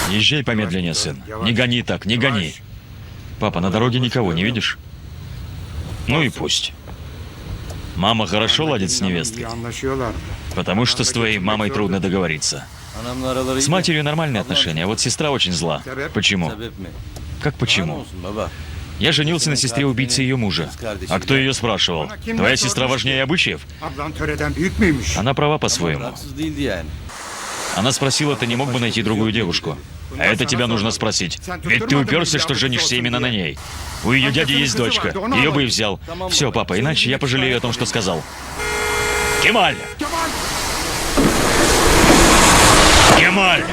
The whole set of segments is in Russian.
Езжай помедленнее, сын. Не гони так, не гони. Папа, на дороге никого не видишь? Ну и пусть. Мама хорошо ладит с невесткой, потому что с твоей мамой трудно договориться. С матерью нормальные отношения, а вот сестра очень зла. Почему? Как почему? Я женился на сестре убийцы ее мужа. А кто ее спрашивал? Твоя сестра важнее обычаев? Она права по-своему. Она спросила, ты не мог бы найти другую девушку? А это тебя нужно спросить. Ведь ты уперся, что женишься именно на ней. У ее дяди есть дочка. Ее бы и взял. Все, папа, иначе я пожалею о том, что сказал. Кемаль! Кемаль!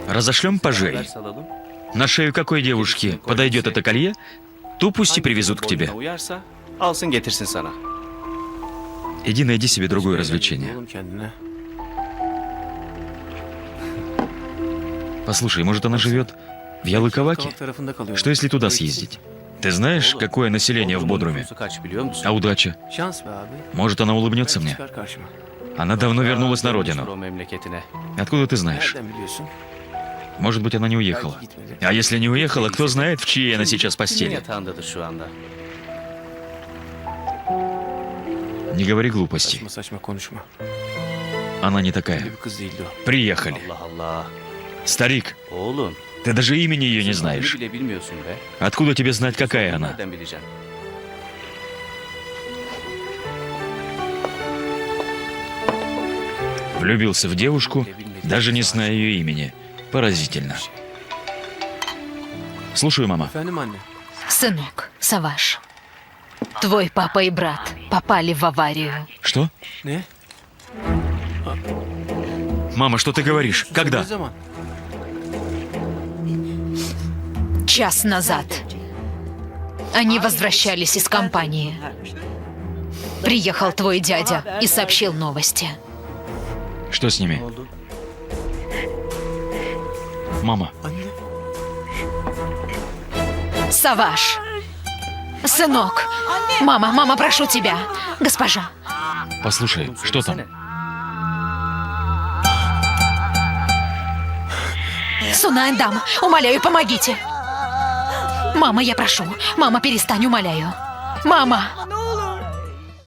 Разошлем пажей. На шею какой девушки подойдет это колье, ту пусть и привезут к тебе. Иди найди себе другое развлечение. Послушай, может, она живет в Ялыковаке? Что если туда съездить? Ты знаешь, какое население в Бодруме? А удача? Может, она улыбнется мне? Она давно вернулась на родину. Откуда ты знаешь? Может быть, она не уехала. А если не уехала, кто знает, в чьей она сейчас постели? Не говори глупостей. Она не такая. Приехали. Старик, ты даже имени ее не знаешь. Откуда тебе знать, какая она? Влюбился в девушку, даже не зная ее имени. Поразительно. Слушаю, мама. Сынок, Саваш, твой папа и брат попали в аварию. Что? Мама, что ты говоришь? Когда? Час назад. Они возвращались из компании. Приехал твой дядя и сообщил новости. Что с ними? Мама. Саваш! Сынок! Мама, прошу тебя! Госпожа! Послушай, что там? Сунайдам, умоляю, помогите! Мама, я прошу. Мама, перестань, умоляю. Мама!